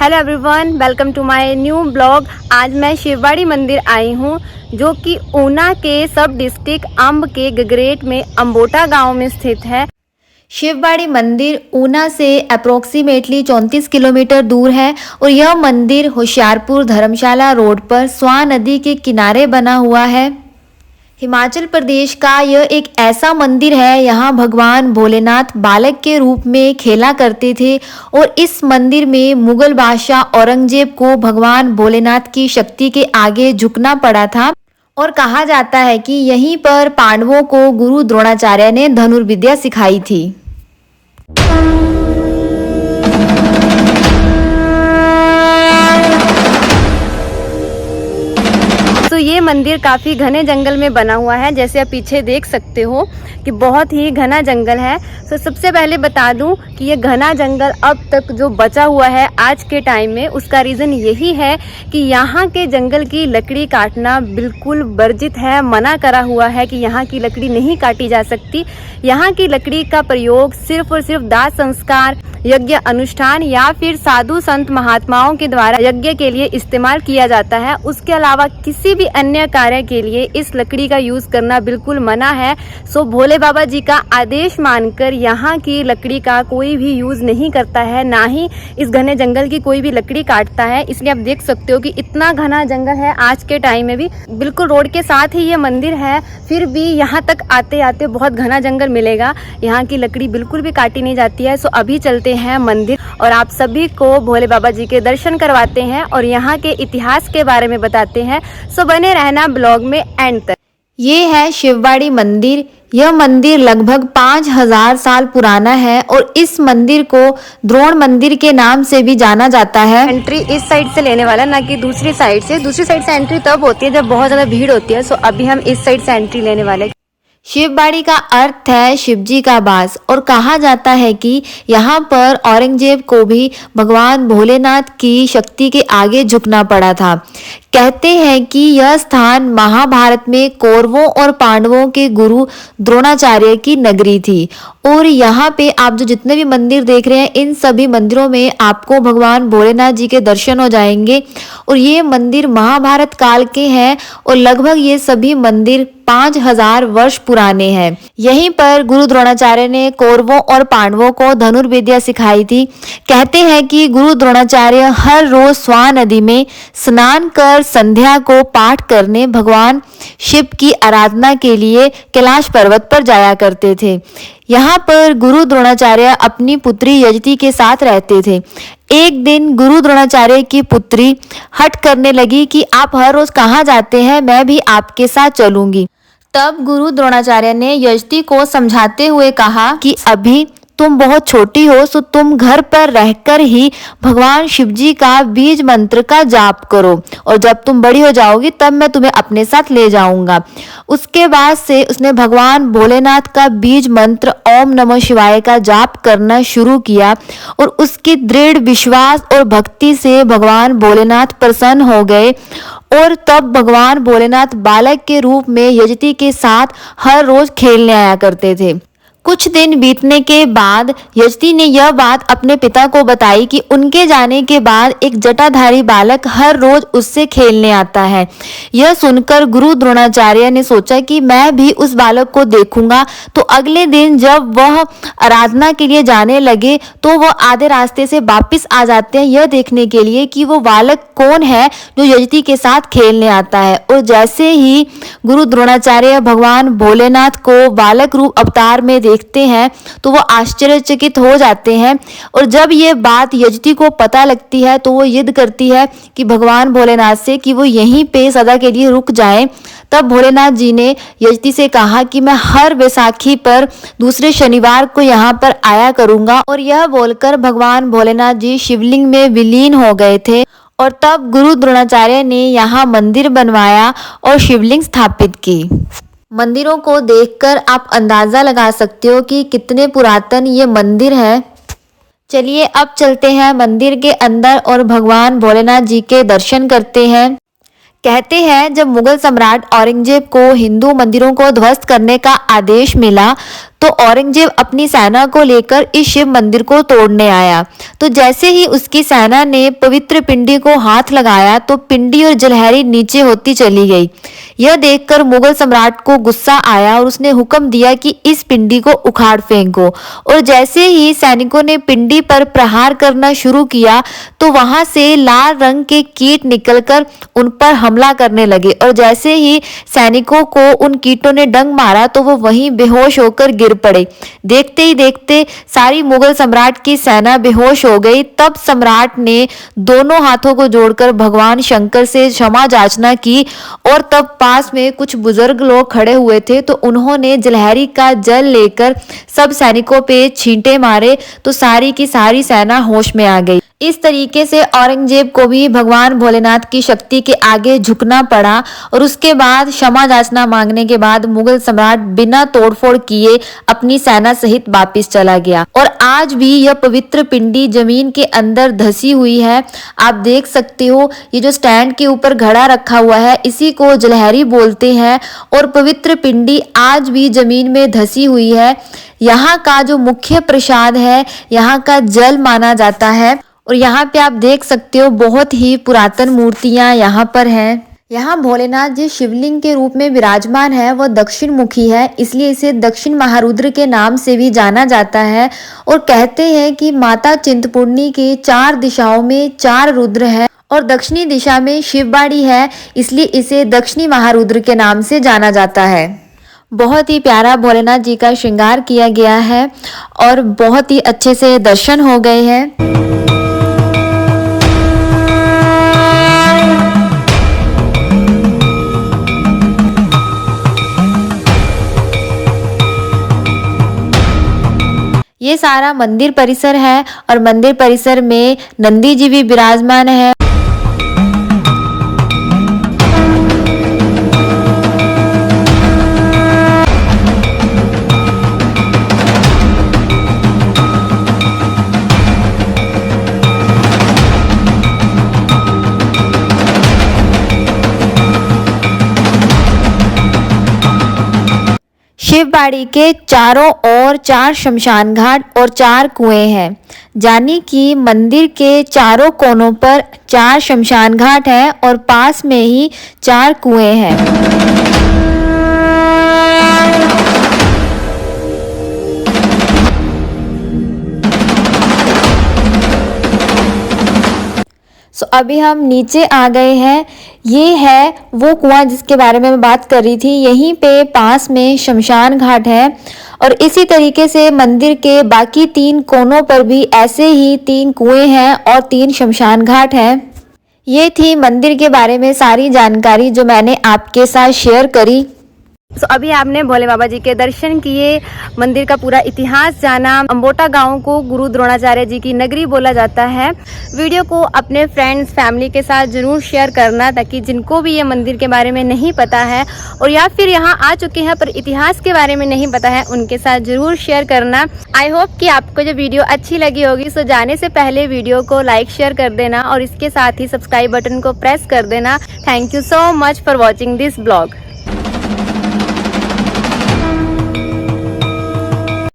Hello everyone, welcome to my new blog. आज मैं शिवबाड़ी मंदिर आई हूँ जो कि ऊना के सब डिस्ट्रिक्ट अम्ब के गगरेट में अम्बोटा गांव में स्थित है। शिवबाड़ी मंदिर ऊना से अप्रोक्सीमेटली 34 किलोमीटर दूर है और यह मंदिर होशियारपुर धर्मशाला रोड पर स्वां नदी के किनारे बना हुआ है। हिमाचल प्रदेश का यह एक ऐसा मंदिर है, यहाँ भगवान भोलेनाथ बालक के रूप में खेला करते थे और इस मंदिर में मुगल बादशाह औरंगजेब को भगवान भोलेनाथ की शक्ति के आगे झुकना पड़ा था और कहा जाता है कि यहीं पर पांडवों को गुरु द्रोणाचार्य ने धनुर्विद्या सिखाई थी। तो ये मंदिर काफ़ी घने जंगल में बना हुआ है, जैसे आप पीछे देख सकते हो कि बहुत ही घना जंगल है। तो सबसे पहले बता दूं कि ये घना जंगल अब तक जो बचा हुआ है आज के टाइम में, उसका रीज़न यही है कि यहाँ के जंगल की लकड़ी काटना बिल्कुल वर्जित है, मना करा हुआ है कि यहाँ की लकड़ी नहीं काटी जा सकती। यहाँ की लकड़ी का प्रयोग सिर्फ और सिर्फ दाह संस्कार, यज्ञ अनुष्ठान या फिर साधु संत महात्माओं के द्वारा यज्ञ के लिए इस्तेमाल किया जाता है। उसके अलावा किसी भी अन्य कार्य के लिए इस लकड़ी का यूज करना बिल्कुल मना है। सो भोले बाबा जी का आदेश मानकर यहाँ की लकड़ी का कोई भी यूज नहीं करता है, ना ही इस घने जंगल की कोई भी लकड़ी काटता है। इसलिए आप देख सकते हो कि इतना घना जंगल है आज के टाइम में भी। बिल्कुल रोड के साथ ही ये मंदिर है, फिर भी यहाँ तक आते आते बहुत घना जंगल मिलेगा। यहाँ की लकड़ी बिल्कुल भी काटी नहीं जाती है। सो अभी चलते हैं मंदिर और आप सभी को भोले बाबा जी के दर्शन करवाते हैं और यहाँ के इतिहास के बारे में बताते हैं। सो बने रहना ब्लॉग में एंड तक। ये है शिवबाड़ी मंदिर। यह मंदिर लगभग 5000 साल पुराना है और इस मंदिर को द्रोण मंदिर के नाम से भी जाना जाता है। एंट्री इस साइड से लेने वाला, ना कि दूसरी साइड से। दूसरी साइड से एंट्री तब होती है जब बहुत ज्यादा भीड़ होती है। सो अभी हम इस साइड से एंट्री लेने वाले। शिवबाड़ी का अर्थ है शिवजी का वास और कहा जाता है कि यहाँ पर औरंगजेब को भी भगवान भोलेनाथ की शक्ति के आगे झुकना पड़ा था। कहते हैं कि यह स्थान महाभारत में कौरवों और पांडवों के गुरु द्रोणाचार्य की नगरी थी और यहाँ पे आप जो जितने भी मंदिर देख रहे हैं, इन सभी मंदिरों में आपको भगवान भोलेनाथ जी के दर्शन हो जाएंगे। और ये मंदिर महाभारत काल के हैं और लगभग ये सभी मंदिर 5000 वर्ष पुराने हैं। यहीं पर गुरु द्रोणाचार्य ने कौरवों और पांडवों को धनुर्विद्या सिखाई थी। कहते हैं कि गुरु द्रोणाचार्य हर रोज स्वां नदी में स्नान कर संध्या को पाठ करने भगवान शिव की आराधना के लिए कैलाश पर्वत पर जाया करते थे। यहाँ पर गुरु द्रोणाचार्य अपनी पुत्री यजति के साथ रहते थे। एक दिन गुरु द्रोणाचार्य की पुत्री हट करने लगी कि आप हर रोज कहाँ जाते हैं, मैं भी आपके साथ चलूंगी। तब गुरु द्रोणाचार्य ने यजति को समझाते हुए कहा कि अभी तुम बहुत छोटी हो, सो तुम घर पर रहकर ही भगवान शिवजी का बीज मंत्र का जाप करो और जब तुम बड़ी हो जाओगी तब मैं तुम्हें अपने साथ ले जाऊंगा। उसके बाद से उसने भगवान भोलेनाथ का बीज मंत्र ओम नमः शिवाय का जाप करना शुरू किया और उसकी दृढ़ विश्वास और भक्ति से भगवान भोलेनाथ प्रसन्न हो गए और तब भगवान भोलेनाथ बालक के रूप में यजति के साथ हर रोज खेलने आया करते थे। कुछ दिन बीतने के बाद यजति ने यह बात अपने पिता को बताई कि उनके जाने के बाद एक जटाधारी बालक हर रोज उससे खेलने आता है। यह सुनकर गुरु द्रोणाचार्य ने सोचा कि मैं भी उस बालक को देखूंगा। तो अगले दिन जब वह आराधना के लिए जाने लगे तो वह आधे रास्ते से वापिस आ जाते हैं यह देखने के लिए कि वो बालक कौन है जो यजति के साथ खेलने आता है। और जैसे ही गुरु द्रोणाचार्य भगवान भोलेनाथ को बालक रूप अवतार में देखते हैं तो वो आश्चर्यचकित हो जाते हैं और जब ये बात यजति को पता लगती है तो वो जिद करती है कि भगवान भोलेनाथ से कि वो यहीं पे सदा के लिए रुक जाएं। तब भोलेनाथ जी ने यजति से कहा कि मैं हर बैसाखी पर दूसरे शनिवार को यहाँ पर आया करूंगा और यह बोलकर भगवान भोलेनाथ जी शिवलिंग में विलीन हो गए थे। और तब गुरु द्रोणाचार्य ने यहाँ मंदिर बनवाया और शिवलिंग स्थापित की। मंदिरों को देखकर आप अंदाजा लगा सकते हो कि कितने पुरातन ये मंदिर है। चलिए अब चलते हैं मंदिर के अंदर और भगवान भोलेनाथ जी के दर्शन करते हैं। कहते हैं जब मुगल सम्राट औरंगजेब को हिंदू मंदिरों को ध्वस्त करने का आदेश मिला तो औरंगजेब अपनी सेना को लेकर इस शिव मंदिर को तोड़ने आया। तो जैसे ही उसकी सेना ने पवित्र पिंडी को हाथ लगाया तो पिंडी और जलहरी नीचे होती चली गई। यह देखकर मुगल सम्राट को गुस्सा आया और उसने हुक्म दिया कि इस पिंडी को उखाड़ फेंको। और जैसे ही सैनिकों ने पिंडी पर प्रहार करना शुरू किया तो वहां से लाल रंग के कीट निकलकर उन पर हमला करने लगे और जैसे ही सैनिकों को उन कीटों ने डंक मारा तो वो वहीं बेहोश होकर गिर पड़े। देखते ही देखते सारी मुगल सम्राट की सेना बेहोश हो गई। तब सम्राट ने दोनों हाथों को जोड़कर भगवान शंकर से क्षमा याचना की और तब पास में कुछ बुजुर्ग लोग खड़े हुए थे तो उन्होंने जलहरी का जल लेकर सब सैनिकों पे छींटे मारे तो सारी की सारी सेना होश में आ गई। इस तरीके से औरंगजेब को भी भगवान भोलेनाथ की शक्ति के आगे झुकना पड़ा और उसके बाद क्षमा याचना मांगने के बाद मुगल सम्राट बिना तोड़फोड़ किए अपनी सेना सहित वापस चला गया। और आज भी यह पवित्र पिंडी जमीन के अंदर धसी हुई है। आप देख सकते हो ये जो स्टैंड के ऊपर घड़ा रखा हुआ है इसी को जलहरी बोलते हैं और पवित्र पिंडी आज भी जमीन में धसी हुई है। यहाँ का जो मुख्य प्रसाद है यहाँ का जल माना जाता है। और यहाँ पे आप देख सकते हो बहुत ही पुरातन मूर्तियां यहाँ पर हैं। यहाँ भोलेनाथ जिस शिवलिंग के रूप में विराजमान है वह दक्षिण मुखी है, इसलिए इसे दक्षिण महारुद्र के नाम से भी जाना जाता है। और कहते हैं कि माता चिंतपूर्णी के 4 दिशाओं में 4 रुद्र है और दक्षिणी दिशा में शिवबाड़ी है, इसलिए इसे दक्षिणी महारुद्र के नाम से जाना जाता है। बहुत ही प्यारा भोलेनाथ जी का श्रृंगार किया गया है और बहुत ही अच्छे से दर्शन हो गए हैं। ये सारा मंदिर परिसर है और मंदिर परिसर में नंदी जी भी विराजमान है। शिवबाड़ी के चारों ओर 4 शमशान घाट और 4 कुएं हैं, यानी कि मंदिर के चारों कोनों पर 4 शमशान घाट हैं और पास में ही 4 कुएं हैं। अभी हम नीचे आ गए हैं। ये है वो कुआं जिसके बारे में मैं बात कर रही थी। यहीं पे पास में शमशान घाट है और इसी तरीके से मंदिर के बाकी 3 कोनों पर भी ऐसे ही 3 कुएं हैं और 3 शमशान घाट हैं। ये थी मंदिर के बारे में सारी जानकारी जो मैंने आपके साथ शेयर करी। अभी आपने भोले बाबा जी के दर्शन किए, मंदिर का पूरा इतिहास जाना। अंबोटा गांव को गुरु द्रोणाचार्य जी की नगरी बोला जाता है। वीडियो को अपने फ्रेंड्स फैमिली के साथ जरूर शेयर करना ताकि जिनको भी ये मंदिर के बारे में नहीं पता है और या फिर यहाँ आ चुके हैं पर इतिहास के बारे में नहीं पता है उनके साथ जरूर शेयर करना। आई होप कि आपको जो वीडियो अच्छी लगी होगी। सो जाने से पहले वीडियो को लाइक शेयर कर देना और इसके साथ ही सब्सक्राइब बटन को प्रेस कर देना। Thank you so much for watching this blog.